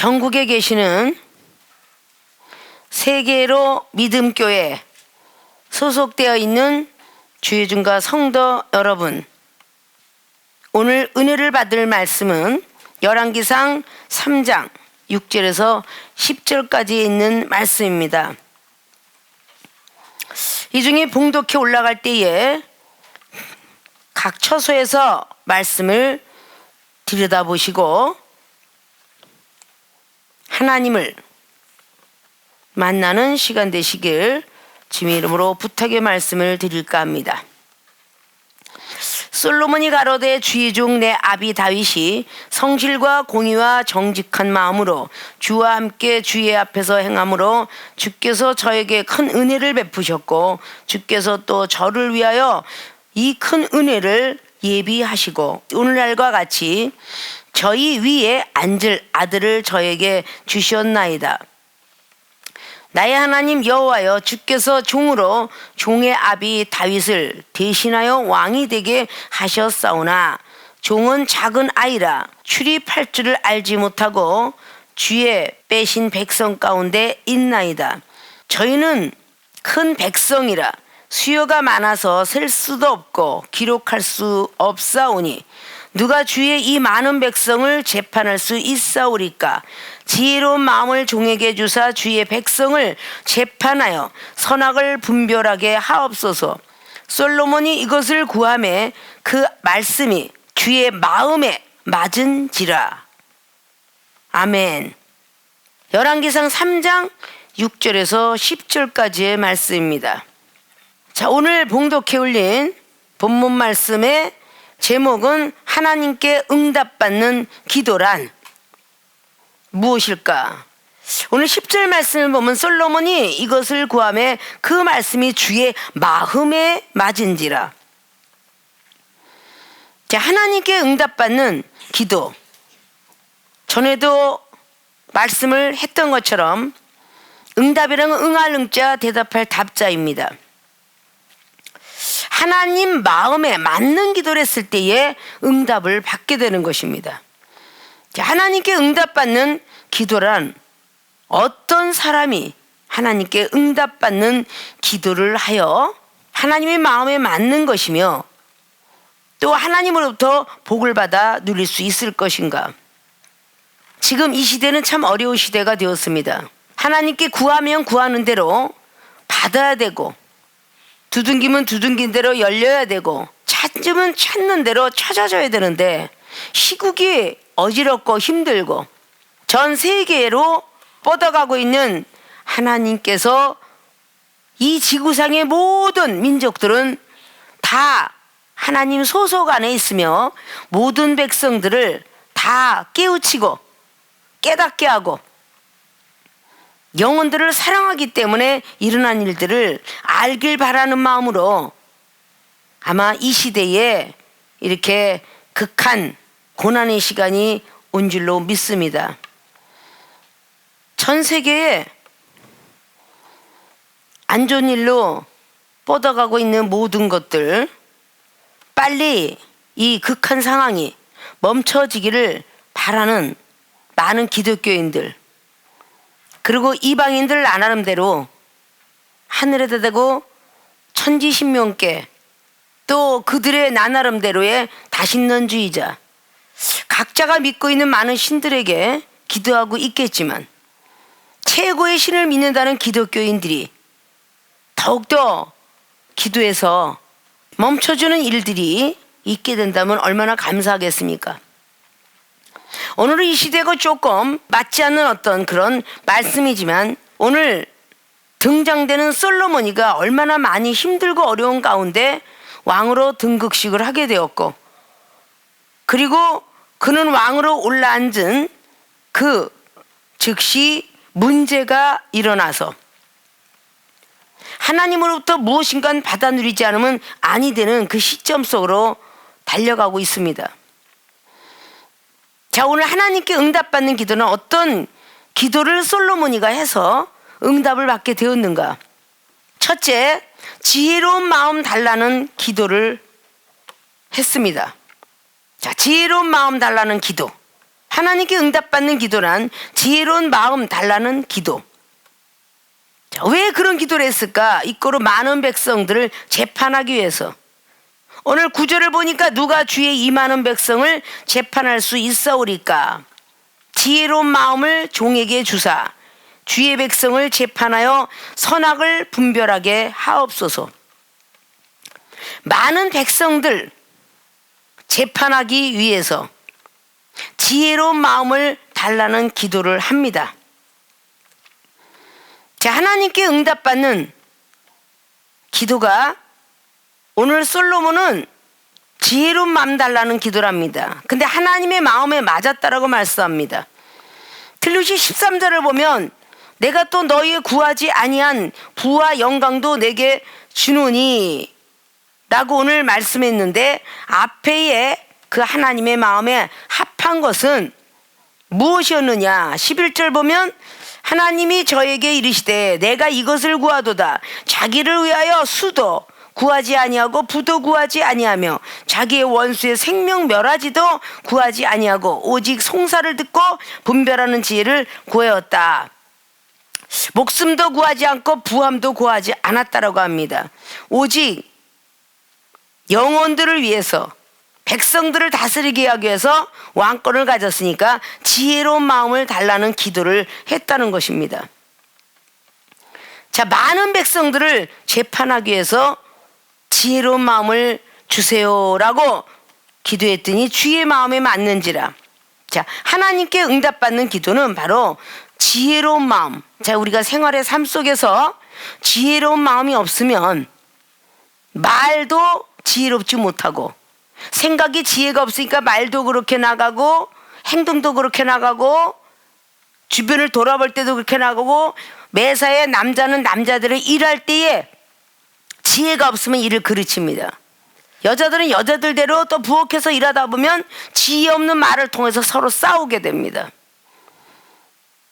전국에 계시는 세계로 믿음교회 소속되어 있는 주의중과 성도 여러분, 오늘 은혜를 받을 말씀은 열왕기상 3장 6절에서 10절까지 있는 말씀입니다. 이 중에 봉독해 올라갈 때에 각 처소에서 말씀을 들여다보시고 하나님을 만나는 시간 되시길 주님의 이름으로 부탁의 말씀을 드릴까 합니다. 솔로몬이 가로되 주의 종 내 아비 다윗이 성실과 공의와 정직한 마음으로 주와 함께 주의 앞에서 행함으로 주께서 저에게 큰 은혜를 베푸셨고 주께서 또 저를 위하여 이 큰 은혜를 예비하시고 오늘날과 같이 저희 위에 앉을 아들을 저에게 주셨나이다. 나의 하나님 여호와여, 주께서 종으로 종의 아비 다윗을 대신하여 왕이 되게 하셨사오나 종은 작은 아이라 출입할 줄을 알지 못하고 주의 빼신 백성 가운데 있나이다. 저희는 큰 백성이라 수요가 많아서 셀 수도 없고 기록할 수 없사오니 누가 주의 이 많은 백성을 재판할 수 있사오리까? 지혜로운 마음을 종에게 주사 주의 백성을 재판하여 선악을 분별하게 하옵소서. 솔로몬이 이것을 구하매 그 말씀이 주의 마음에 맞은지라. 아멘. 열왕기상 3장 6절에서 10절까지의 말씀입니다. 자, 오늘 봉독해 올린 본문 말씀의 제목은 하나님께 응답받는 기도란 무엇일까? 오늘 10절 말씀을 보면 솔로몬이 이것을 구하매 그 말씀이 주의 마음에 맞은지라. 자, 하나님께 응답받는 기도. 전에도 말씀을 했던 것처럼 응답이란 응할 응자, 대답할 답자입니다. 하나님 마음에 맞는 기도를 했을 때에 응답을 받게 되는 것입니다. 하나님께 응답받는 기도란 어떤 사람이 하나님께 응답받는 기도를 하여 하나님의 마음에 맞는 것이며 또 하나님으로부터 복을 받아 누릴 수 있을 것인가? 지금 이 시대는 참 어려운 시대가 되었습니다. 하나님께 구하면 구하는 대로 받아야 되고 두둥기면 두둥긴 대로 열려야 되고 찾으면 찾는 대로 찾아줘야 되는데 시국이 어지럽고 힘들고 전 세계로 뻗어가고 있는 하나님께서 이 지구상의 모든 민족들은 다 하나님 소속 안에 있으며 모든 백성들을 다 깨우치고 깨닫게 하고 영혼들을 사랑하기 때문에 일어난 일들을 알길 바라는 마음으로 아마 이 시대에 이렇게 극한 고난의 시간이 온 줄로 믿습니다. 전 세계에 안 좋은 일로 뻗어가고 있는 모든 것들 빨리 이 극한 상황이 멈춰지기를 바라는 많은 기독교인들 그리고 이방인들 나름대로 하늘에다 대고 천지신명께 또 그들의 나름대로의 다신론주의자 각자가 믿고 있는 많은 신들에게 기도하고 있겠지만 최고의 신을 믿는다는 기독교인들이 더욱더 기도해서 멈춰주는 일들이 있게 된다면 얼마나 감사하겠습니까? 오늘은 이 시대가 조금 맞지 않는 어떤 그런 말씀이지만 오늘 등장되는 솔로몬이가 얼마나 많이 힘들고 어려운 가운데 왕으로 등극식을 하게 되었고 그리고 그는 왕으로 올라앉은 그 즉시 문제가 일어나서 하나님으로부터 무엇인가 받아 누리지 않으면 아니 되는 그 시점 속으로 달려가고 있습니다. 자, 오늘 하나님께 응답받는 기도는 어떤 기도를 솔로몬이가 해서 응답을 받게 되었는가? 첫째, 지혜로운 마음 달라는 기도를 했습니다. 자, 지혜로운 마음 달라는 기도. 하나님께 응답받는 기도란 지혜로운 마음 달라는 기도. 자, 왜 그런 기도를 했을까? 이꼬로 많은 백성들을 재판하기 위해서. 오늘 9절을 보니까 누가 주의 이 많은 백성을 재판할 수 있사오리까? 지혜로운 마음을 종에게 주사 주의 백성을 재판하여 선악을 분별하게 하옵소서. 많은 백성들 재판하기 위해서 지혜로운 마음을 달라는 기도를 합니다. 자, 하나님께 응답받는 기도가 오늘 솔로몬은 지혜로운 마음 달라는 기도를 합니다. 근데 하나님의 마음에 맞았다라고 말씀합니다. 틀루시 13절을 보면 내가 또 너희의 구하지 아니한 부와 영광도 내게 주노니 라고 오늘 말씀했는데, 앞에의 그 하나님의 마음에 합한 것은 무엇이었느냐? 11절 보면 하나님이 저에게 이르시되 내가 이것을 구하도다. 자기를 위하여 수도 구하지 아니하고 부도 구하지 아니하며 자기의 원수의 생명 멸하지도 구하지 아니하고 오직 송사를 듣고 분별하는 지혜를 구하였다. 목숨도 구하지 않고 부함도 구하지 않았다라고 합니다. 오직 영혼들을 위해서, 백성들을 다스리게 하기 위해서 왕권을 가졌으니까 지혜로운 마음을 달라는 기도를 했다는 것입니다. 자, 많은 백성들을 재판하기 위해서 지혜로운 마음을 주세요라고 기도했더니 주의 마음에 맞는지라. 자, 하나님께 응답받는 기도는 바로 지혜로운 마음. 자, 우리가 생활의 삶 속에서 지혜로운 마음이 없으면 말도 지혜롭지 못하고, 생각이 지혜가 없으니까 말도 그렇게 나가고 행동도 그렇게 나가고 주변을 돌아볼 때도 그렇게 나가고, 매사에 남자는 남자들을 일할 때에 지혜가 없으면 일을 그르칩니다. 여자들은 여자들대로 또 부엌에서 일하다 보면 지혜 없는 말을 통해서 서로 싸우게 됩니다.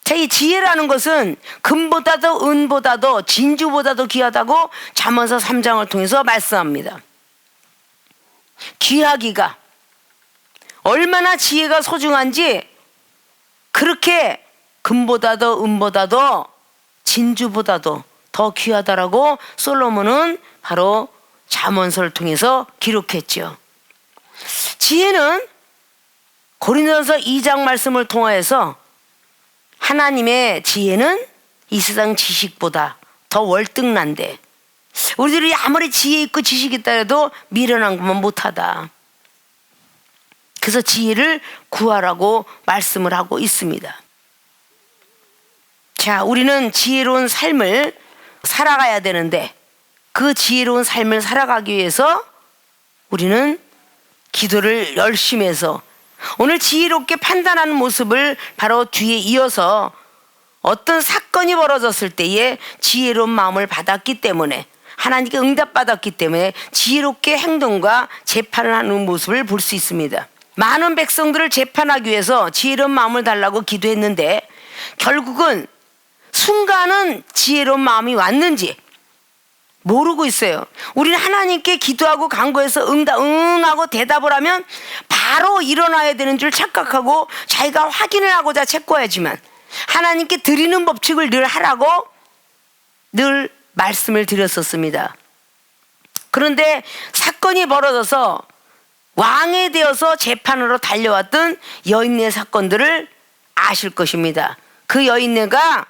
자, 이 지혜라는 것은 금보다도 은보다도 진주보다도 귀하다고 잠언서 3장을 통해서 말씀합니다. 귀하기가 얼마나 지혜가 소중한지, 그렇게 금보다도 은보다도 진주보다도 더 귀하다라고 솔로몬은 바로 잠언서를 통해서 기록했죠. 지혜는 고린도전서 2장 말씀을 통하여서 하나님의 지혜는 이 세상 지식보다 더 월등난데, 우리들이 아무리 지혜 있고 지식 있다 해도 미련한 것만 못하다. 그래서 지혜를 구하라고 말씀을 하고 있습니다. 자, 우리는 지혜로운 삶을 살아가야 되는데, 그 지혜로운 삶을 살아가기 위해서 우리는 기도를 열심히 해서 오늘 지혜롭게 판단하는 모습을 바로 뒤에 이어서 어떤 사건이 벌어졌을 때에 지혜로운 마음을 받았기 때문에, 하나님께 응답받았기 때문에 지혜롭게 행동과 재판을 하는 모습을 볼 수 있습니다. 많은 백성들을 재판하기 위해서 지혜로운 마음을 달라고 기도했는데, 결국은 순간은 지혜로운 마음이 왔는지 모르고 있어요. 우리는 하나님께 기도하고 간구해서 응하고 대답을 하면 바로 일어나야 되는 줄 착각하고 자기가 확인을 하고자 채꿔야지만, 하나님께 드리는 법칙을 늘 하라고 늘 말씀을 드렸었습니다. 그런데 사건이 벌어져서 왕에 되어서 재판으로 달려왔던 여인네 사건들을 아실 것입니다. 그 여인네가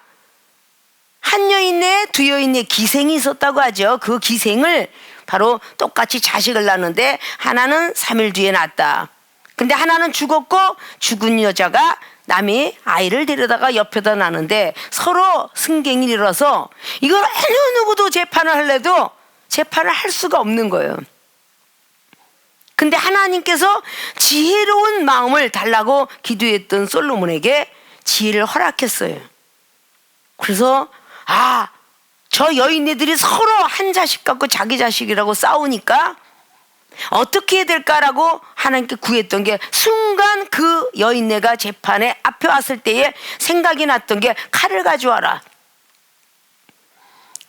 한 여인네, 두 여인네 기생이 있었다고 하죠. 그 기생을 바로 똑같이 자식을 낳는데 하나는 3일 뒤에 낳았다. 근데 하나는 죽었고, 죽은 여자가 남이 아이를 데려다가 옆에다 낳는데 서로 승갱이 일어서 이걸 어느 누구도 재판을 하려도 재판을 할 수가 없는 거예요. 근데 하나님께서 지혜로운 마음을 달라고 기도했던 솔로몬에게 지혜를 허락했어요. 그래서 저 여인네들이 서로 한 자식 갖고 자기 자식이라고 싸우니까 어떻게 해야 될까라고 하나님께 구했던 게, 순간 그 여인네가 재판에 앞에 왔을 때에 생각이 났던 게, 칼을 가져와라.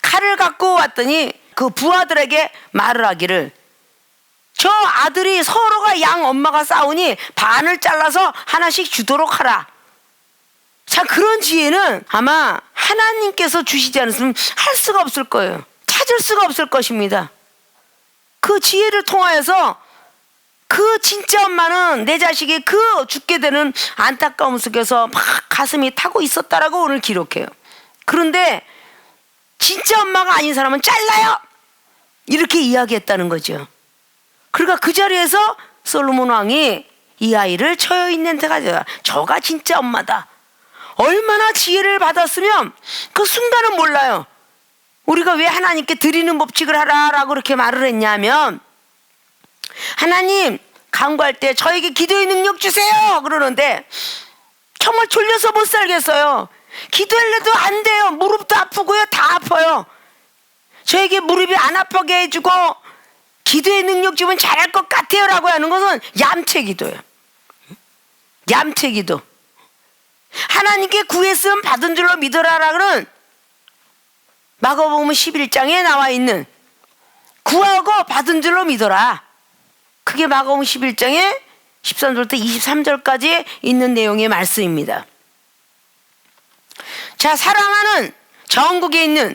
칼을 갖고 왔더니 그 부하들에게 말을 하기를, 저 아들이 서로가 양 엄마가 싸우니 반을 잘라서 하나씩 주도록 하라. 자, 그런 지혜는 아마 하나님께서 주시지 않았으면 할 수가 없을 거예요. 찾을 수가 없을 것입니다. 그 지혜를 통하여서 그 진짜 엄마는 내 자식이 그 죽게 되는 안타까움 속에서 막 가슴이 타고 있었다라고 오늘 기록해요. 그런데 진짜 엄마가 아닌 사람은 잘라요! 이렇게 이야기했다는 거죠. 그러니까 그 자리에서 솔로몬 왕이 이 아이를 처여 있는 데가 저가 진짜 엄마다. 얼마나 지혜를 받았으면 그 순간은 몰라요. 우리가 왜 하나님께 드리는 법칙을 하라라고 그렇게 말을 했냐면, 하나님 간구할 때 저에게 기도의 능력 주세요 그러는데 정말 졸려서 못 살겠어요. 기도하려도 안 돼요. 무릎도 아프고요. 다 아파요. 저에게 무릎이 안 아프게 해주고 기도의 능력 주면 잘할 것 같아요 라고 하는 것은 얌체기도예요. 얌체기도. 하나님께 구했으면 받은 줄로 믿어라라는 마가복음 11장에 나와 있는 구하고 받은 줄로 믿어라. 그게 마가복음 11장에 13절부터 23절까지 있는 내용의 말씀입니다. 자, 사랑하는 전국에 있는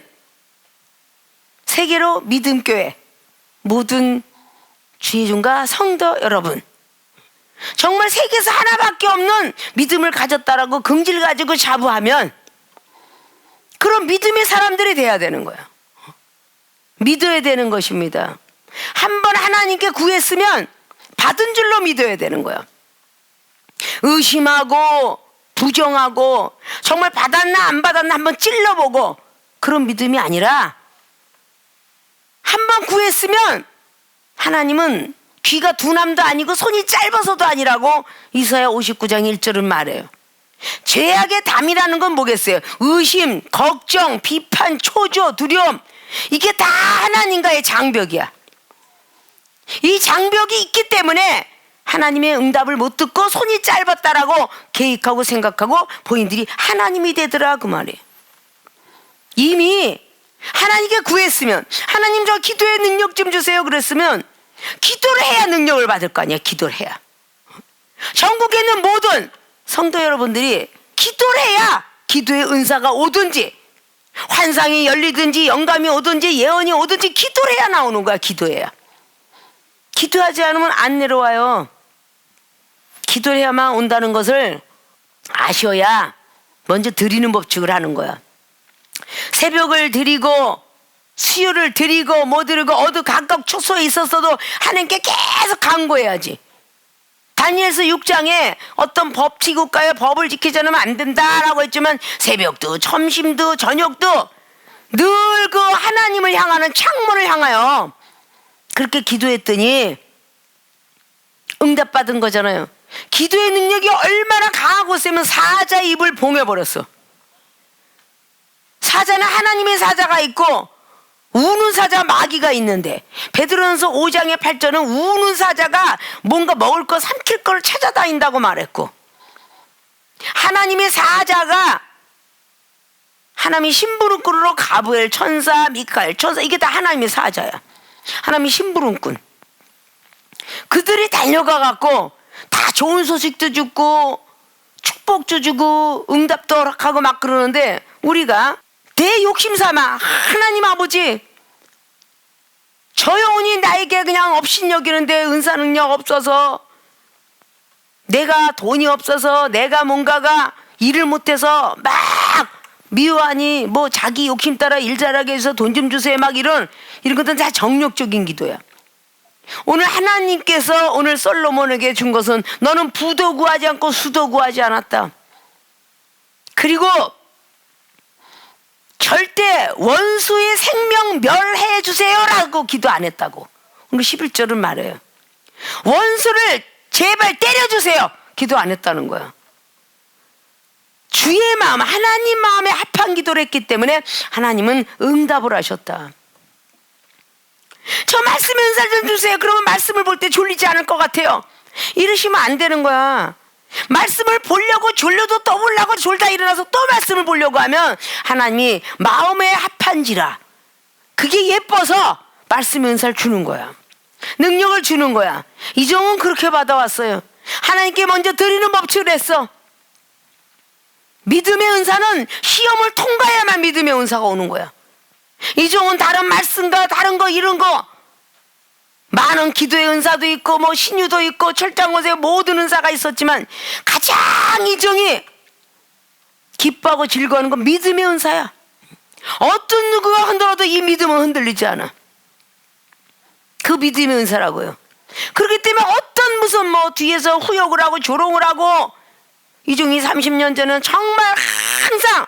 세계로 믿음교회 모든 주의종과 성도 여러분, 정말 세계에서 하나밖에 없는 믿음을 가졌다라고 긍지를 가지고 자부하면 그런 믿음의 사람들이 돼야 되는 거예요. 믿어야 되는 것입니다. 한번 하나님께 구했으면 받은 줄로 믿어야 되는 거예요. 의심하고 부정하고 정말 받았나 안 받았나 한번 찔러보고 그런 믿음이 아니라 한번 구했으면 하나님은 귀가 둔함도 아니고 손이 짧아서도 아니라고 이사야 59장 1절은 말해요. 죄악의 담이라는 건 뭐겠어요? 의심, 걱정, 비판, 초조, 두려움, 이게 다 하나님과의 장벽이야. 이 장벽이 있기 때문에 하나님의 응답을 못 듣고 손이 짧았다라고 계획하고 생각하고 본인들이 하나님이 되더라 그 말이에요. 이미 하나님께 구했으면, 하나님 저 기도의 능력 좀 주세요 그랬으면 기도를 해야 능력을 받을 거 아니야. 기도를 해야. 전국에 있는 모든 성도 여러분들이 기도를 해야 기도의 은사가 오든지 환상이 열리든지 영감이 오든지 예언이 오든지 기도를 해야 나오는 거야. 기도해야. 기도하지 않으면 안 내려와요. 기도를 해야만 온다는 것을 아셔야 먼저 드리는 법칙을 하는 거야. 새벽을 드리고 수요를 드리고 뭐 드리고 어디 각각 축소에 있었어도 하나님께 계속 간구해야지. 다니엘서 6장에 어떤 법치국가의 법을 지키지 않으면 안 된다라고 했지만 새벽도 점심도 저녁도 늘 그 하나님을 향하는 창문을 향하여 그렇게 기도했더니 응답받은 거잖아요. 기도의 능력이 얼마나 강하고 세면 사자 입을 봉해버렸어. 사자는 하나님의 사자가 있고 우는 사자 마귀가 있는데, 베드로전서 5장의 8절은 우는 사자가 뭔가 먹을 거 삼킬 걸 찾아다닌다고 말했고, 하나님의 사자가 하나님이 심부름꾼으로 가브엘 천사, 미카엘 천사, 이게 다 하나님의 사자야. 하나님이 심부름꾼. 그들이 달려가 갖고 다 좋은 소식도 주고 축복도 주고 응답도 허락하고 막 그러는데, 우리가 내 욕심 삼아 하나님 아버지 저 영혼이 나에게 그냥 업신 여기는데 은사 능력 없어서, 내가 돈이 없어서, 내가 뭔가가 일을 못해서 막 미워하니 뭐 자기 욕심 따라 일 잘하게 해서 돈 좀 주세요 막 이런 것은 다 정력적인 기도야. 오늘 하나님께서 오늘 솔로몬에게 준 것은 너는 부도 구하지 않고 수도 구하지 않았다. 그리고 절대 원수의 생명 멸해 주세요라고 기도 안 했다고. 오늘 11절은 말해요. 원수를 제발 때려주세요 기도 안 했다는 거야. 주의 마음, 하나님 마음에 합한 기도를 했기 때문에 하나님은 응답을 하셨다. 저 말씀 은사 좀 주세요. 그러면 말씀을 볼 때 졸리지 않을 것 같아요. 이러시면 안 되는 거야. 말씀을 보려고 졸려도 또 보려고 졸다 일어나서 또 말씀을 보려고 하면 하나님이 마음에 합한지라 그게 예뻐서 말씀의 은사를 주는 거야. 능력을 주는 거야. 이종은 그렇게 받아왔어요. 하나님께 먼저 드리는 법칙을 했어. 믿음의 은사는 시험을 통과해야만 믿음의 은사가 오는 거야. 이종은 다른 말씀과 다른 거 이런 거 많은 기도의 은사도 있고 뭐 신유도 있고 철장고세 모든 은사가 있었지만 가장 이종이 기뻐하고 즐거워하는 건 믿음의 은사야. 어떤 누구가 흔들어도 이 믿음은 흔들리지 않아. 그 믿음의 은사라고요. 그렇기 때문에 어떤 무슨 뭐 뒤에서 후욕을 하고 조롱을 하고 이종이 30년 전에는 정말 항상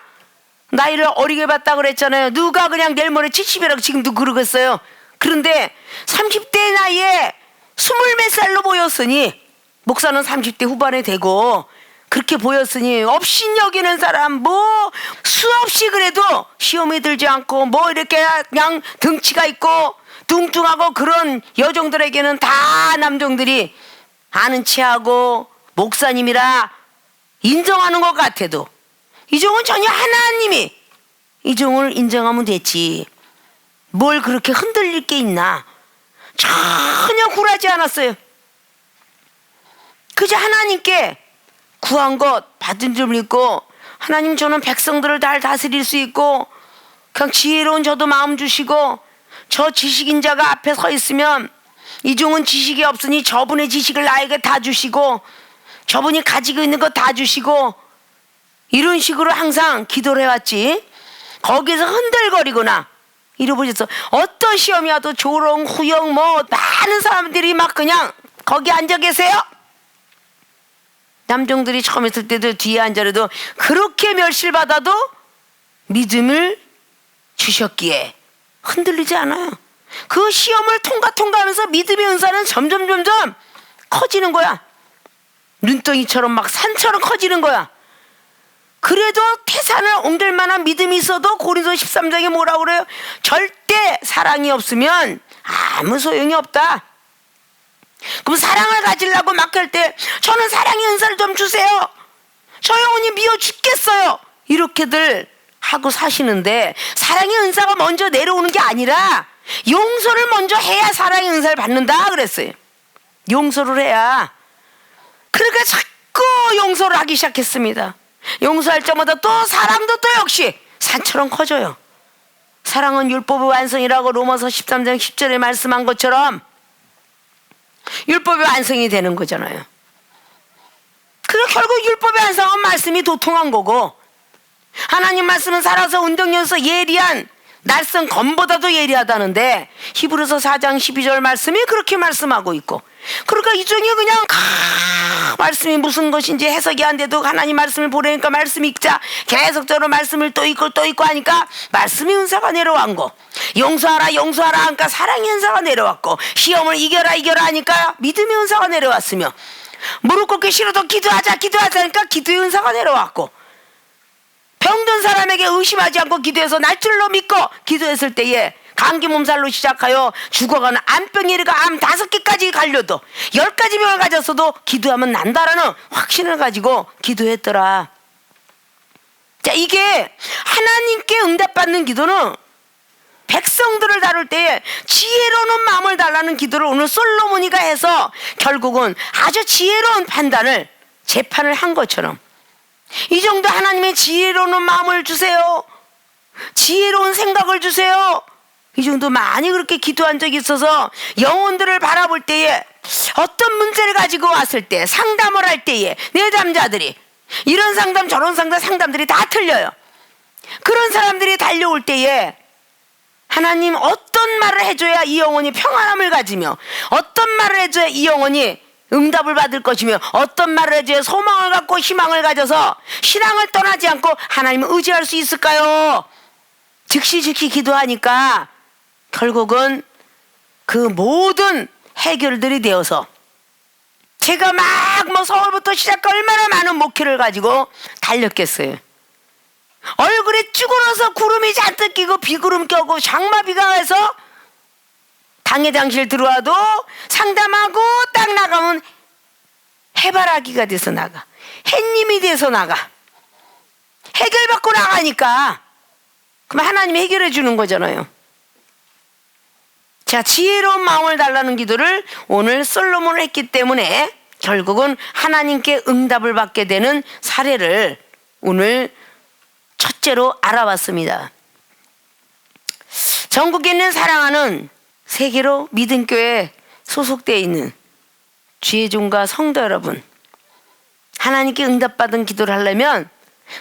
나이를 어리게 봤다 그랬잖아요. 누가 그냥 내일 모레 70이라고 지금도 그러겠어요. 그런데 30대 나이에 20몇 살로 보였으니 목사는 30대 후반에 되고 그렇게 보였으니 업신 여기는 사람 뭐 수없이 그래도 시험에 들지 않고 뭐 이렇게 그냥 등치가 있고 뚱뚱하고 그런 여종들에게는 다 남종들이 아는 체하고 목사님이라 인정하는 것 같아도 이종은 전혀 하나님이 이종을 인정하면 됐지 뭘 그렇게 흔들릴 게 있나. 전혀 굴하지 않았어요. 그저 하나님께 구한 것 받은 줄 믿고 하나님 저는 백성들을 잘 다스릴 수 있고 그냥 지혜로운 저도 마음 주시고 저 지식인 자가 앞에 서 있으면 이종은 지식이 없으니 저분의 지식을 나에게 다 주시고 저분이 가지고 있는 거 다 주시고 이런 식으로 항상 기도를 해왔지. 거기서 흔들거리거나 잃어보셨어. 어떤 시험이 와도 조롱, 후영 뭐 많은 사람들이 막 그냥 거기 앉아 계세요. 남종들이 처음 했을 때도 뒤에 앉아라도 그렇게 멸실받아도 믿음을 주셨기에 흔들리지 않아요. 그 시험을 통과하면서 믿음의 은사는 점점 커지는 거야. 눈덩이처럼 막 산처럼 커지는 거야. 그래도 태산을 옮길 만한 믿음이 있어도 고린도 13장에 뭐라고 그래요? 절대 사랑이 없으면 아무 소용이 없다. 그럼 사랑을 가지려고 막 할 때 저는 사랑의 은사를 좀 주세요. 저 영혼이 미워 죽겠어요. 이렇게들 하고 사시는데 사랑의 은사가 먼저 내려오는 게 아니라 용서를 먼저 해야 사랑의 은사를 받는다 그랬어요. 용서를 해야. 그러니까 자꾸 용서를 하기 시작했습니다. 용서할 때마다 또 사랑도 또 역시 산처럼 커져요. 사랑은 율법의 완성이라고 로마서 13장 10절에 말씀한 것처럼 율법의 완성이 되는 거잖아요. 그러니까 결국 율법의 완성은 말씀이 도통한 거고 하나님 말씀은 살아서 운동연서 예리한 날선 검보다도 예리하다는데 히브리서 4장 12절 말씀이 그렇게 말씀하고 있고 그러니까 이종이 그냥 말씀이 무슨 것인지 해석이 안 돼도 하나님 말씀을 보내니까 말씀 읽자 계속적으로 말씀을 또 읽고 하니까 말씀의 은사가 내려온 거 용서하라 하니까 사랑의 은사가 내려왔고 시험을 이겨라 하니까 믿음의 은사가 내려왔으며 무릎 꿇기 싫어도 기도하자 하니까 기도의 은사가 내려왔고 병든 사람에게 의심하지 않고 기도해서 날 줄로 믿고 기도했을 때에 감기 몸살로 시작하여 죽어가는 암병이가 암 5개까지 갈려도 10가지 병을 가졌어도 기도하면 난다라는 확신을 가지고 기도했더라. 자, 이게 하나님께 응답받는 기도는 백성들을 다룰 때에 지혜로운 마음을 달라는 기도를 오늘 솔로몬이가 해서 결국은 아주 지혜로운 판단을 재판을 한 것처럼 이 정도 하나님의 지혜로운 마음을 주세요. 지혜로운 생각을 주세요. 이 정도 많이 그렇게 기도한 적이 있어서 영혼들을 바라볼 때에 어떤 문제를 가지고 왔을 때 상담을 할 때에 내담자들이 이런 상담 저런 상담들이 다 틀려요. 그런 사람들이 달려올 때에 하나님 어떤 말을 해줘야 이 영혼이 평안함을 가지며 어떤 말을 해줘야 이 영혼이 응답을 받을 것이며 어떤 말을 해줘야 소망을 갖고 희망을 가져서 신앙을 떠나지 않고 하나님을 의지할 수 있을까요? 즉시 기도하니까 결국은 그 모든 해결들이 되어서 제가 막 뭐 서울부터 시작해 얼마나 많은 목회를 가지고 달렸겠어요. 얼굴에 쭈그러서 구름이 잔뜩 끼고 비구름 껴고 장마비가 와서 당회장실 들어와도 상담하고 딱 나가면 해바라기가 돼서 나가 햇님이 돼서 나가 해결받고 나가니까 그럼 하나님이 해결해 주는 거잖아요. 자, 지혜로운 마음을 달라는 기도를 오늘 솔로몬을 했기 때문에 결국은 하나님께 응답을 받게 되는 사례를 오늘 첫째로 알아봤습니다. 전국에 있는 사랑하는 세계로 믿음교회에 소속되어 있는 주의종과 성도 여러분, 하나님께 응답받은 기도를 하려면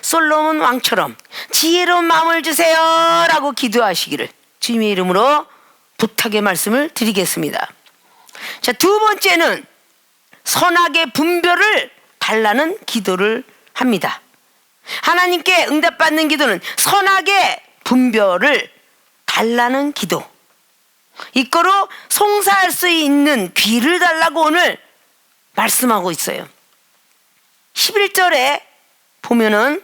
솔로몬 왕처럼 지혜로운 마음을 주세요 라고 기도하시기를 주님의 이름으로 부탁의 말씀을 드리겠습니다. 자, 두 번째는 선악의 분별을 달라는 기도를 합니다. 하나님께 응답받는 기도는 선악의 분별을 달라는 기도. 이거로 송사할 수 있는 귀를 달라고 오늘 말씀하고 있어요. 11절에 보면은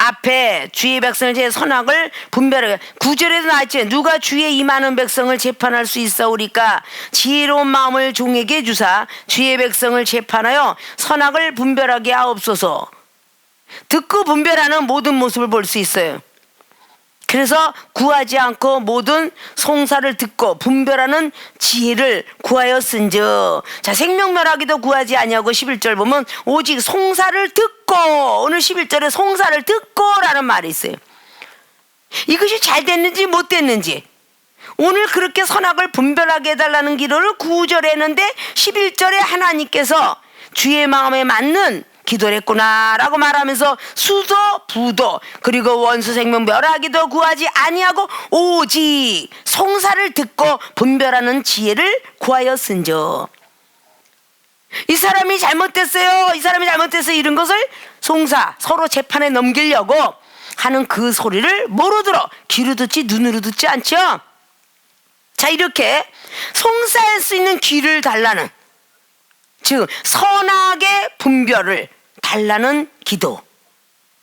앞에 주의 백성을 제 선악을 분별하게, 9절에도 나왔지. 누가 주의 이 많은 백성을 재판할 수 있사오리까? 지혜로운 마음을 종에게 주사 주의 백성을 재판하여 선악을 분별하게 하옵소서. 듣고 분별하는 모든 모습을 볼 수 있어요. 그래서 구하지 않고 모든 송사를 듣고 분별하는 지혜를 구하였은즉, 자, 생명멸하기도 구하지 아니하고 11절 보면 오직 송사를 듣고, 오늘 11절에 송사를 듣고 라는 말이 있어요. 이것이 잘 됐는지 못 됐는지, 오늘 그렇게 선악을 분별하게 해달라는 기도를 9절에 했는데 11절에 하나님께서 주의 마음에 맞는 기도를 했구나 라고 말하면서 수도 부도 그리고 원수 생명 멸하기도 구하지 아니하고 오직 송사를 듣고 분별하는 지혜를 구하였은즉, 이 사람이 잘못됐어요, 이 사람이 잘못됐어요, 이런 것을 송사 서로 재판에 넘기려고 하는 그 소리를 뭐로 들어? 귀로 듣지 눈으로 듣지 않죠. 자, 이렇게 송사할 수 있는 귀를 달라는, 즉 선악의 분별을 달라는 기도,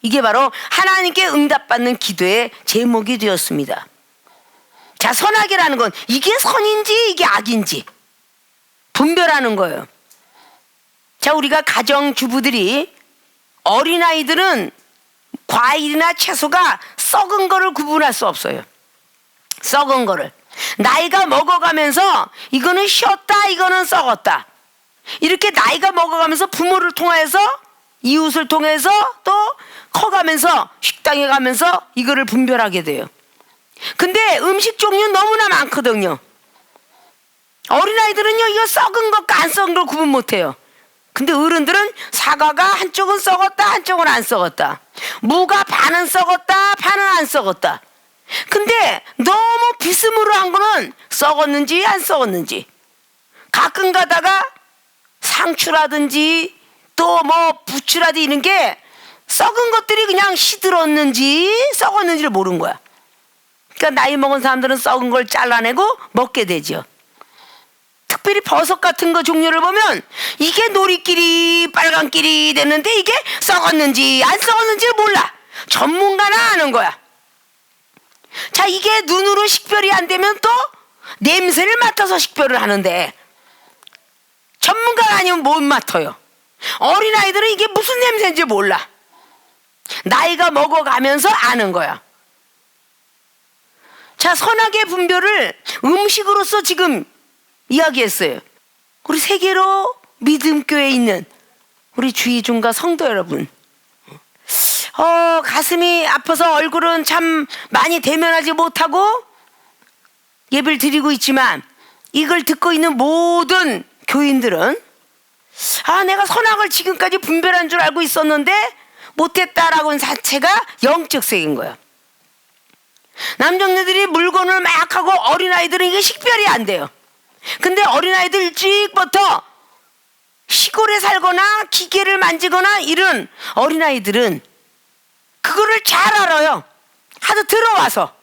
이게 바로 하나님께 응답받는 기도의 제목이 되었습니다. 자, 선악이라는 건 이게 선인지 이게 악인지 분별하는 거예요. 자, 우리가 가정주부들이, 어린아이들은 과일이나 채소가 썩은 거를 구분할 수 없어요. 썩은 거를 나이가 먹어가면서 이거는 쉬었다, 이거는 썩었다, 이렇게 나이가 먹어가면서 부모를 통해서, 이웃을 통해서, 또 커가면서 식당에 가면서 이거를 분별하게 돼요. 근데 음식 종류 너무나 많거든요. 어린아이들은요, 이거 썩은 것과 안 썩은 걸 구분 못해요. 근데 어른들은 사과가 한쪽은 썩었다, 한쪽은 안 썩었다, 무가 반은 썩었다, 반은 안 썩었다. 근데 너무 비스무리한 거는 썩었는지 안 썩었는지, 가끔 가다가 상추라든지 또 뭐 부추라든지 이런 게 썩은 것들이 그냥 시들었는지 썩었는지를 모르는 거야. 그러니까 나이 먹은 사람들은 썩은 걸 잘라내고 먹게 되죠. 특별히 버섯 같은 거 종류를 보면 이게 노리끼리 빨간끼리 됐는데 이게 썩었는지 안 썩었는지를 몰라. 전문가는 아는 거야. 자, 이게 눈으로 식별이 안 되면 또 냄새를 맡아서 식별을 하는데, 전문가가 아니면 못 맡아요. 어린아이들은 이게 무슨 냄새인지 몰라. 나이가 먹어가면서 아는 거야. 자, 선악의 분별을 음식으로서 지금 이야기했어요. 우리 세계로 믿음교회에 있는 우리 주의종과 성도 여러분, 가슴이 아파서 얼굴은 참 많이 대면하지 못하고 예배를 드리고 있지만, 이걸 듣고 있는 모든 교인들은 내가 선악을 지금까지 분별한 줄 알고 있었는데 못했다라고는 자체가 영적 세계인 거야. 남정네들이 물건을 막 하고 어린아이들은 이게 식별이 안 돼요. 근데 어린아이들 일찍부터 시골에 살거나 기계를 만지거나 이런 어린아이들은 그거를 잘 알아요. 하도 들어와서.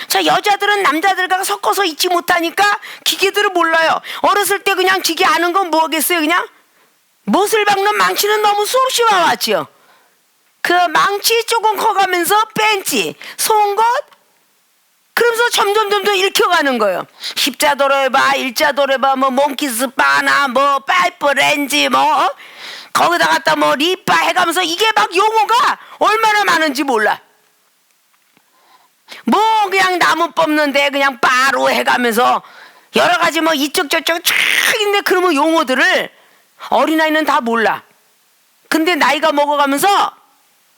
자, 여자들은 남자들과 섞어서 있지 못하니까 기계들을 몰라요. 어렸을 때 그냥 기계 아는 건 뭐겠어요? 그냥 못을 박는 망치는 너무 수없이 와왔지요. 그 망치 조금 커가면서 벤치, 송곳, 그러면서 점점 읽혀가는 거예요. 십자도로 해봐, 일자도로 해봐, 뭐 몽키스 바나, 뭐 파이프 렌지, 뭐 거기다 갖다 뭐 리파 해가면서 이게 막 용어가 얼마나 많은지 몰라. 뭐 그냥 나무 뽑는데 그냥 바로 해가면서 여러 가지 뭐 이쪽 저쪽 쫙 있는데 그러면 용어들을 어린아이는 다 몰라. 근데 나이가 먹어가면서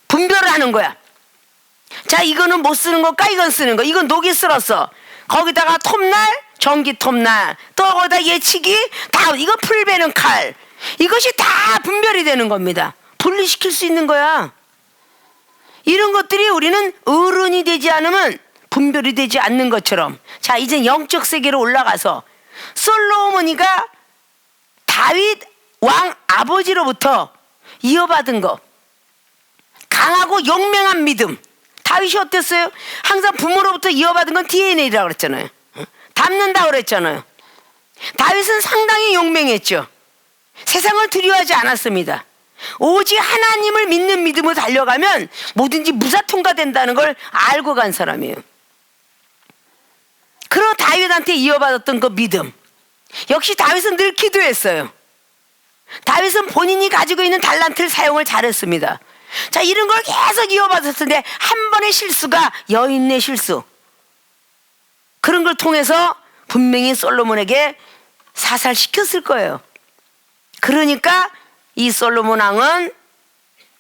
분별을 하는 거야. 자, 이거는 못 쓰는 것과 이건 쓰는 거. 이건 녹이 쓸었어. 거기다가 톱날, 전기 톱날, 또 거기다 예치기, 다 이거 풀 베는 칼. 이것이 다 분별이 되는 겁니다. 분리시킬 수 있는 거야. 이런 것들이 우리는 어른이 되지 않으면 분별이 되지 않는 것처럼. 자, 이제 영적 세계로 올라가서 솔로몬이가 다윗 왕 아버지로부터 이어받은 거, 강하고 용맹한 믿음. 다윗이 어땠어요? 항상 부모로부터 이어받은 건 DNA라고 그랬잖아요. 닮는다고 그랬잖아요. 다윗은 상당히 용맹했죠. 세상을 두려워하지 않았습니다. 오직 하나님을 믿는 믿음으로 달려가면 뭐든지 무사통과된다는 걸 알고 간 사람이에요. 그러 다윗한테 이어받았던 그 믿음. 역시 다윗은 늘 기도했어요. 다윗은 본인이 가지고 있는 달란트를 사용을 잘했습니다. 자, 이런 걸 계속 이어받았는데 한 번의 실수가 여인의 실수. 그런 걸 통해서 분명히 솔로몬에게 사살시켰을 거예요. 그러니까 이 솔로몬 왕은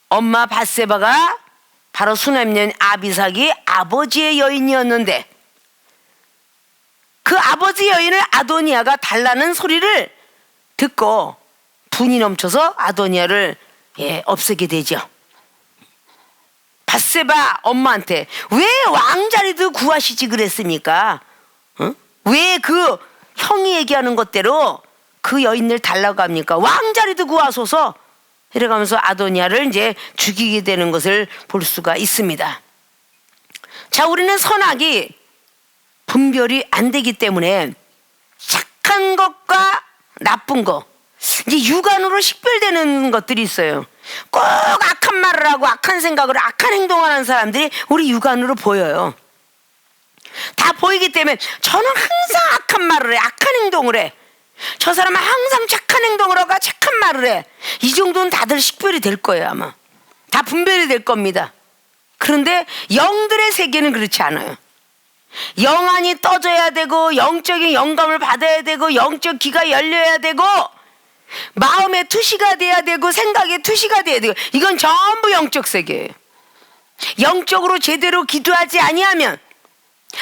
엄마 밧세바가 바로 수넴 여인 아비삭이 아버지의 여인이었는데 그 아버지 여인을 아도니아가 달라는 소리를 듣고 분이 넘쳐서 아도니아를 없애게 되죠. 밧세바 엄마한테 왜 왕자리도 구하시지 그랬습니까? 왜 그 형이 얘기하는 것대로 그 여인을 달라고 합니까? 왕자리도 구하소서. 이래가면서 아도니아를 이제 죽이게 되는 것을 볼 수가 있습니다. 자, 우리는 선악이 분별이 안 되기 때문에 착한 것과 나쁜 것, 이제 육안으로 식별되는 것들이 있어요. 꼭 악한 말을 하고 악한 생각을 악한 행동을 하는 사람들이 우리 육안으로 보여요. 다 보이기 때문에 저는 항상 악한 말을 해, 악한 행동을 해. 저 사람은 항상 착한 행동을 하고 착한 말을 해. 이 정도는 다들 식별이 될 거예요. 아마 다 분별이 될 겁니다. 그런데 영들의 세계는 그렇지 않아요. 영안이 떠져야 되고 영적인 영감을 받아야 되고 영적 귀가 열려야 되고 마음의 투시가 돼야 되고 생각의 투시가 돼야 되고 이건 전부 영적 세계예요. 영적으로 제대로 기도하지 아니하면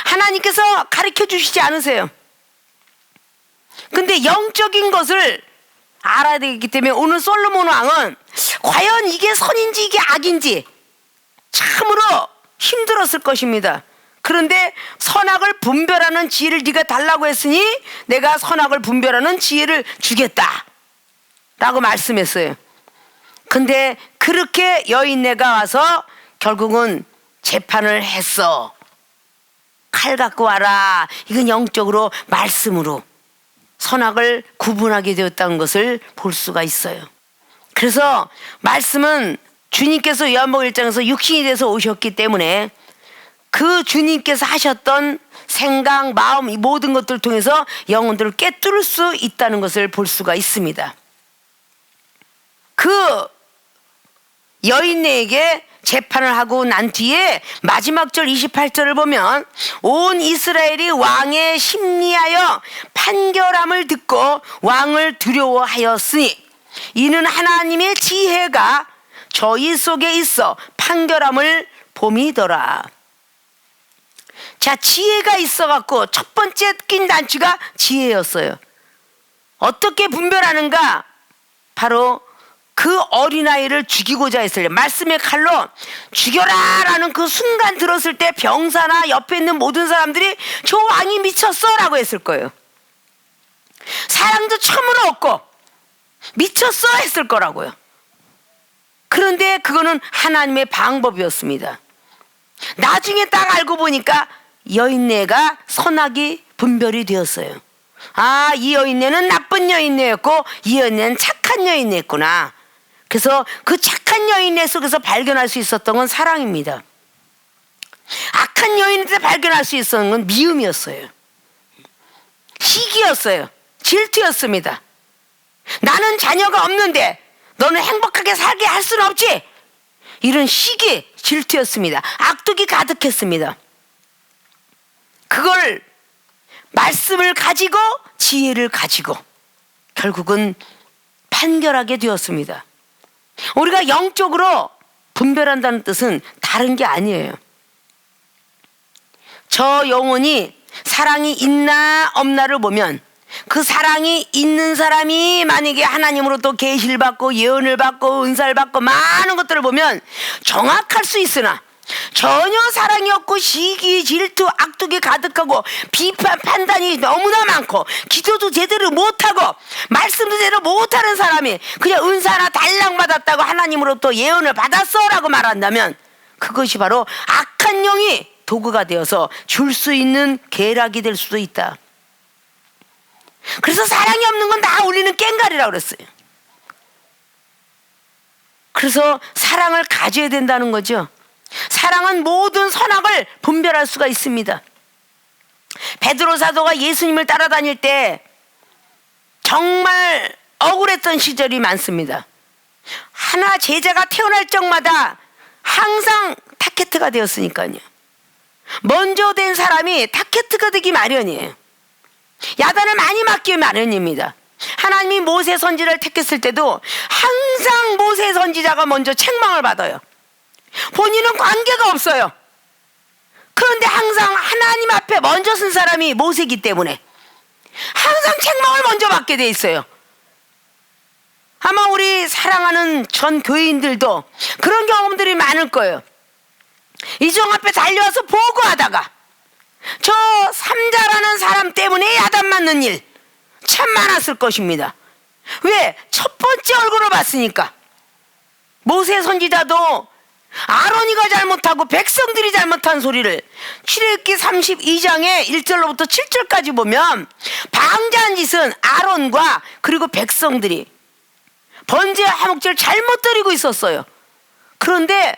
하나님께서 가르쳐 주시지 않으세요. 근데 영적인 것을 알아야 되기 때문에 오늘 솔로몬 왕은 과연 이게 선인지 이게 악인지 참으로 힘들었을 것입니다. 그런데 선악을 분별하는 지혜를 네가 달라고 했으니 내가 선악을 분별하는 지혜를 주겠다 라고 말씀했어요. 근데 그렇게 여인네가 와서 결국은 재판을 했어. 칼 갖고 와라. 이건 영적으로 말씀으로 선악을 구분하게 되었다는 것을 볼 수가 있어요. 그래서 말씀은 주님께서 요한복음 1장에서 육신이 돼서 오셨기 때문에 그 주님께서 하셨던 생각, 마음 이 모든 것들을 통해서 영혼들을 꿰뚫을 수 있다는 것을 볼 수가 있습니다. 그 여인네에게 재판을 하고 난 뒤에 마지막 절 28절을 보면 온 이스라엘이 왕의 심리하여 판결함을 듣고 왕을 두려워하였으니 이는 하나님의 지혜가 저희 속에 있어 판결함을 봄이더라. 자, 지혜가 있어갖고 첫 번째 낀 단추가 지혜였어요. 어떻게 분별하는가? 바로 그 어린아이를 죽이고자 했을 때 말씀의 칼로 죽여라 라는 그 순간 들었을 때 병사나 옆에 있는 모든 사람들이 저 왕이 미쳤어 라고 했을 거예요. 사랑도 처음으로 없고 미쳤어 했을 거라고요. 그런데 그거는 하나님의 방법이었습니다. 나중에 딱 알고 보니까 여인네가 선악이 분별이 되었어요. 아, 이 여인네는 나쁜 여인네였고 이 여인네는 착한 여인네였구나. 그래서 그 착한 여인네 속에서 발견할 수 있었던 건 사랑입니다. 악한 여인한테 발견할 수 있었던 건 미움이었어요. 시기였어요. 질투였습니다. 나는 자녀가 없는데 너는 행복하게 살게 할 수는 없지. 이런 시기, 질투였습니다. 악독이 가득했습니다. 그걸 말씀을 가지고 지혜를 가지고 결국은 판결하게 되었습니다. 우리가 영적으로 분별한다는 뜻은 다른 게 아니에요. 저 영혼이 사랑이 있나 없나를 보면 그 사랑이 있는 사람이 만약에 하나님으로부터 계시를 받고 예언을 받고 은사를 받고 많은 것들을 보면 정확할 수 있으나 전혀 사랑이 없고 시기, 질투, 악독이 가득하고 비판, 판단이 너무나 많고 기도도 제대로 못하고 말씀도 제대로 못하는 사람이 그냥 은사 하나 달랑 받았다고 하나님으로부터 예언을 받았어 라고 말한다면 그것이 바로 악한 영이 도구가 되어서 줄 수 있는 계략이 될 수도 있다. 그래서 사랑이 없는 건 다 우리는 깽가리라고 그랬어요. 그래서 사랑을 가져야 된다는 거죠. 사랑은 모든 선악을 분별할 수가 있습니다. 베드로 사도가 예수님을 따라다닐 때 정말 억울했던 시절이 많습니다. 하나 제자가 태어날 적마다 항상 타켓트가 되었으니까요. 먼저 된 사람이 타켓트가 되기 마련이에요. 야단을 많이 맞기 마련입니다. 하나님이 모세 선지자를 택했을 때도 항상 모세 선지자가 먼저 책망을 받아요. 본인은 관계가 없어요. 그런데 항상 하나님 앞에 먼저 쓴 사람이 모세이기 때문에 항상 책망을 먼저 받게 돼 있어요. 아마 우리 사랑하는 전 교인들도 그런 경험들이 많을 거예요. 이종 앞에 달려와서 보고하다가 저 삼자라는 사람 때문에 야단 맞는 일 참 많았을 것입니다. 왜? 첫 번째 얼굴을 봤으니까. 모세 선지자도 아론이가 잘못하고 백성들이 잘못한 소리를 출애굽기 32장의 1절로부터 7절까지 보면 방자한 짓은 아론과 그리고 백성들이 번제 화목제를 잘못 드리고 있었어요. 그런데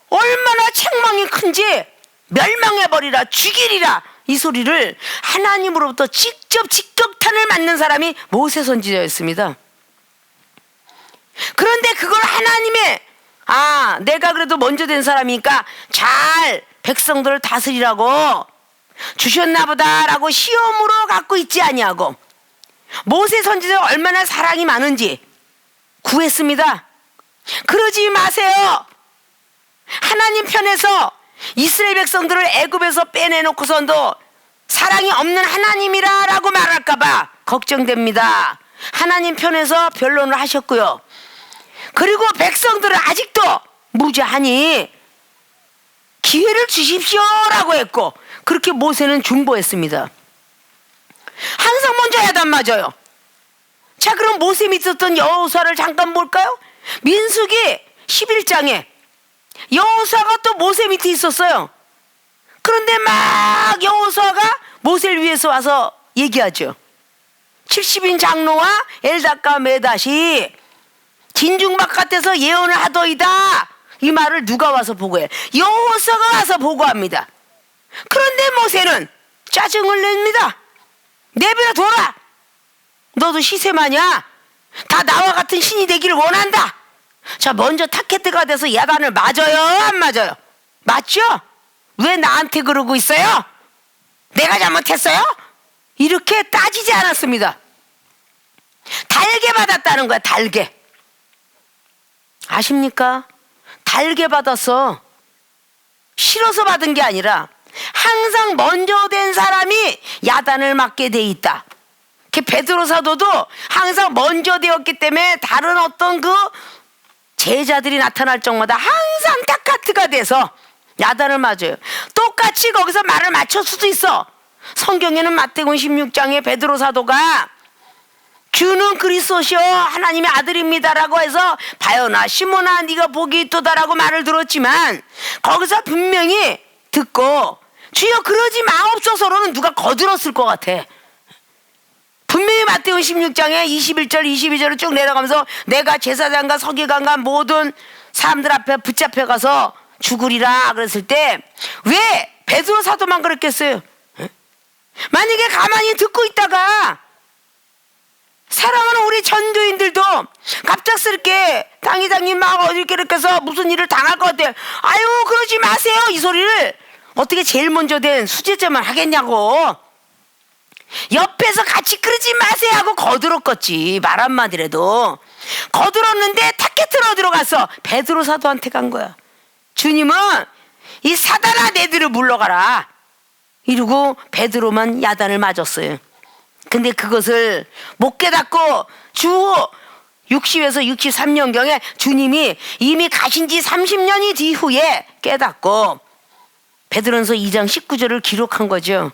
얼마나 책망이 큰지 멸망해버리라 죽이리라 이 소리를 하나님으로부터 직접 직격탄을 맞는 사람이 모세 선지자였습니다. 그런데 그걸 하나님의 내가 그래도 먼저 된 사람이니까 잘 백성들을 다스리라고 주셨나 보다라고 시험으로 갖고 있지 아니하고 모세 선지자가 얼마나 사랑이 많은지 구했습니다. 그러지 마세요. 하나님 편에서 이스라엘 백성들을 애굽에서 빼내놓고선도 사랑이 없는 하나님이라고 말할까봐 걱정됩니다. 하나님 편에서 변론을 하셨고요. 그리고 백성들은 아직도 무죄하니 기회를 주십시오라고 했고 그렇게 모세는 중보했습니다. 항상 먼저 야단 맞아요. 자, 그럼 모세 밑에 있었던 여호수아를 잠깐 볼까요? 민수기 11장에 여호수아가 또 모세 밑에 있었어요. 그런데 막 여호수아가 모세를 위해서 와서 얘기하죠. 70인 장로와 엘닷과 메닷이 진중 바깥에서 예언을 하더이다. 이 말을 누가 와서 보고해? 여호수아가 와서 보고합니다. 그런데 모세는 짜증을 냅니다. 내버려 둬라. 너도 시세마냐? 다 나와 같은 신이 되기를 원한다. 자, 먼저 타켓트가 돼서 야단을 맞아요? 안 맞아요? 맞죠? 왜 나한테 그러고 있어요? 내가 잘못했어요? 이렇게 따지지 않았습니다. 달게 받았다는 거야. 달게. 아십니까? 달게 받았어. 싫어서 받은 게 아니라 항상 먼저 된 사람이 야단을 맞게 돼 있다. 베드로 사도도 항상 먼저 되었기 때문에 다른 어떤 그 제자들이 나타날 적마다 항상 타카트가 돼서 야단을 맞아요. 똑같이 거기서 말을 맞출 수도 있어. 성경에는 마태복음 16장에 베드로 사도가 주는 그리스도시요 하나님의 아들입니다라고 해서 바요나 시몬아 네가 복이 있도다라고 말을 들었지만 거기서 분명히 듣고 주여 그러지 마옵소서로는 누가 거들었을 것 같아. 분명히 마태복음 16장에 21절 22절을 쭉 내려가면서 내가 제사장과 서기관과 모든 사람들 앞에 붙잡혀 가서 죽으리라 그랬을 때 왜 베드로 사도만 그랬겠어요? 만약에 가만히 듣고 있다가 사랑하는 우리 전도인들도 갑작스럽게 당회장님 막 어디 이렇게 해서 무슨 일을 당할 것 같아요. 아유 그러지 마세요. 이 소리를 어떻게 제일 먼저 된 수제자만 하겠냐고. 옆에서 같이 그러지 마세요 하고 거들었겠지. 말 한마디라도. 거들었는데 타켓으로 들어가서 베드로 사도한테 간 거야. 주님은 이 사단아 내들을 물러가라 이러고 베드로만 야단을 맞았어요. 근데 그것을 못 깨닫고 주 60에서 63년경에 주님이 이미 가신 지 30년이 뒤후에 깨닫고 베드로전서 2장 19절을 기록한 거죠.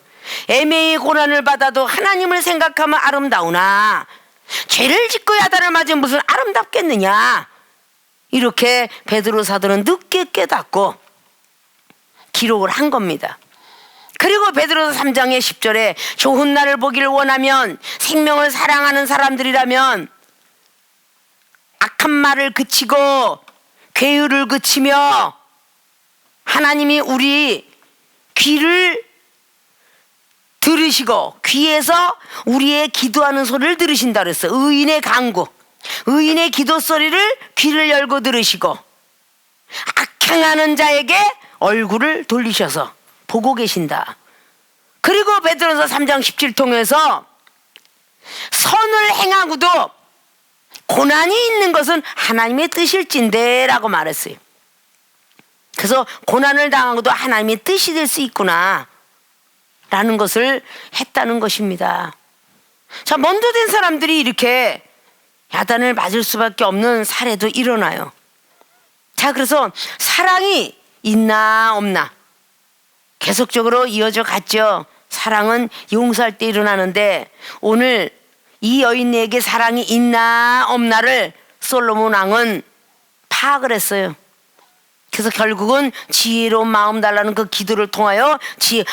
애매히 고난을 받아도 하나님을 생각하면 아름다우나 죄를 짓고 야단을 맞으면 무슨 아름답겠느냐. 이렇게 베드로 사도는 늦게 깨닫고 기록을 한 겁니다. 그리고 베드로서 3장의 10절에 좋은 날을 보기를 원하면 생명을 사랑하는 사람들이라면 악한 말을 그치고 괴유를 그치며 하나님이 우리 귀를 들으시고 귀에서 우리의 기도하는 소리를 들으신다 그랬어. 의인의 간구, 의인의 기도 소리를 귀를 열고 들으시고 악행하는 자에게 얼굴을 돌리셔서 보고 계신다. 그리고 베드로전서 3장 17 통해서 선을 행하고도 고난이 있는 것은 하나님의 뜻일진데 라고 말했어요. 그래서 고난을 당하고도 하나님의 뜻이 될 수 있구나 라는 것을 했다는 것입니다. 자, 먼저 된 사람들이 이렇게 야단을 맞을 수밖에 없는 사례도 일어나요. 자, 그래서 사랑이 있나 없나 계속적으로 이어져 갔죠. 사랑은 용서할 때 일어나는데 오늘 이 여인에게 사랑이 있나 없나를 솔로몬 왕은 파악을 했어요. 그래서 결국은 지혜로운 마음 달라는 그 기도를 통하여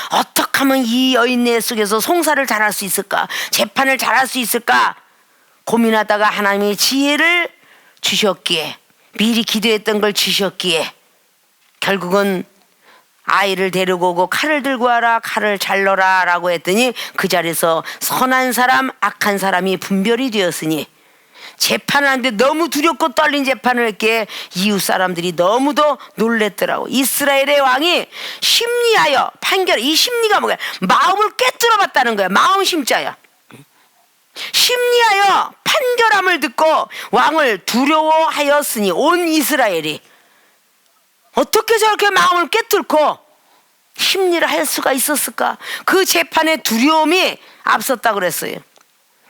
어떻게 하면 이 여인네 속에서 송사를 잘할 수 있을까, 재판을 잘할 수 있을까 고민하다가 하나님이 지혜를 주셨기에, 미리 기도했던 걸 주셨기에 결국은 아이를 데리고 오고 칼을 들고 와라, 칼을 잘라라 라고 했더니 그 자리에서 선한 사람 악한 사람이 분별이 되었으니 재판을 하는데 너무 두렵고 떨린 재판을 했기에 이웃 사람들이 너무도 놀랬더라고. 이스라엘의 왕이 심리하여 판결, 이 심리가 뭐야? 마음을 꿰뚫어 봤다는 거야. 마음 심자야. 심리하여 판결함을 듣고 왕을 두려워하였으니 온 이스라엘이 어떻게 저렇게 마음을 꿰뚫고 심리를 할 수가 있었을까? 그 재판의 두려움이 앞섰다고 그랬어요.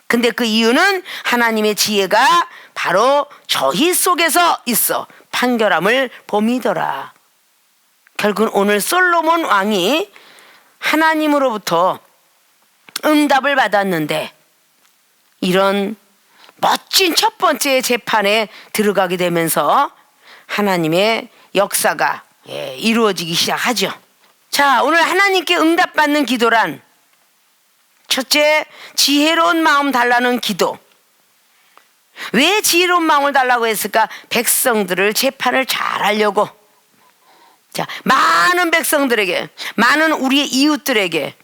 근데 그 이유는 하나님의 지혜가 바로 저희 속에서 있어 판결함을 봄이더라. 결국은 오늘 솔로몬 왕이 하나님으로부터 응답을 받았는데 이런 멋진 첫 번째 재판에 들어가게 되면서 하나님의 역사가 이루어지기 시작하죠. 자, 오늘 하나님께 응답받는 기도란 첫째, 지혜로운 마음 달라는 기도. 왜 지혜로운 마음을 달라고 했을까? 백성들을 재판을 잘 하려고. 자, 많은 백성들에게, 많은 우리의 이웃들에게,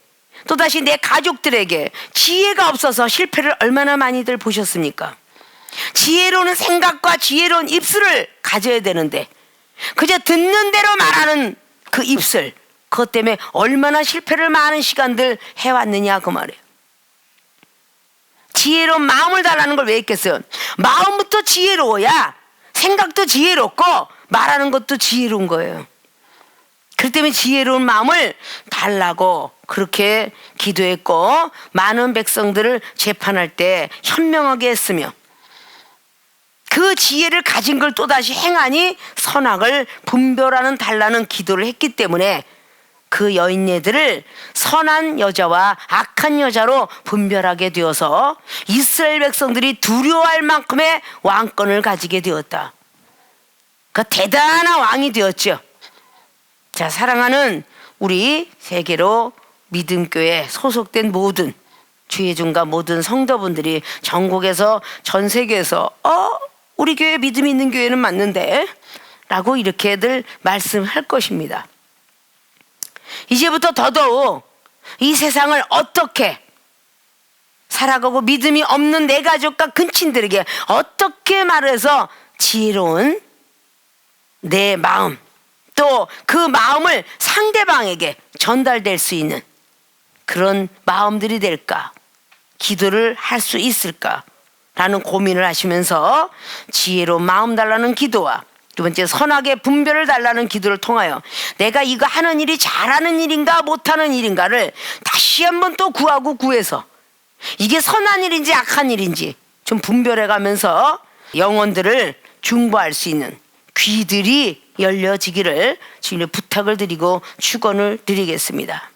또다시 내 가족들에게 지혜가 없어서 실패를 얼마나 많이들 보셨습니까? 지혜로운 생각과 지혜로운 입술을 가져야 되는데 그저 듣는 대로 말하는 그 입술, 그것 때문에 얼마나 실패를 많은 시간들 해왔느냐 그 말이에요. 지혜로운 마음을 달라는 걸 왜 했겠어요? 마음부터 지혜로워야 생각도 지혜롭고 말하는 것도 지혜로운 거예요. 그렇기 때문에 지혜로운 마음을 달라고 그렇게 기도했고 많은 백성들을 재판할 때 현명하게 했으며 그 지혜를 가진 걸 또다시 행하니 선악을 분별하는 달라는 기도를 했기 때문에 그 여인네들을 선한 여자와 악한 여자로 분별하게 되어서 이스라엘 백성들이 두려워할 만큼의 왕권을 가지게 되었다. 그 대단한 왕이 되었죠. 자, 사랑하는 우리 세계로 믿음교회 소속된 모든 주의중과 모든 성도분들이 전국에서 전 세계에서 우리 교회 믿음 있는 교회는 맞는데 라고 이렇게들 말씀할 것입니다. 이제부터 더더욱 이 세상을 어떻게 살아가고 믿음이 없는 내 가족과 근친들에게 어떻게 말해서 지혜로운 내 마음, 또 그 마음을 상대방에게 전달될 수 있는 그런 마음들이 될까? 기도를 할 수 있을까? 라는 고민을 하시면서 지혜로 마음 달라는 기도와 두 번째 선악의 분별을 달라는 기도를 통하여 내가 이거 하는 일이 잘하는 일인가 못하는 일인가를 다시 한번 또 구해서 이게 선한 일인지 악한 일인지 좀 분별해 가면서 영혼들을 중보할 수 있는 귀들이 열려지기를 주님의 부탁을 드리고 축원을 드리겠습니다.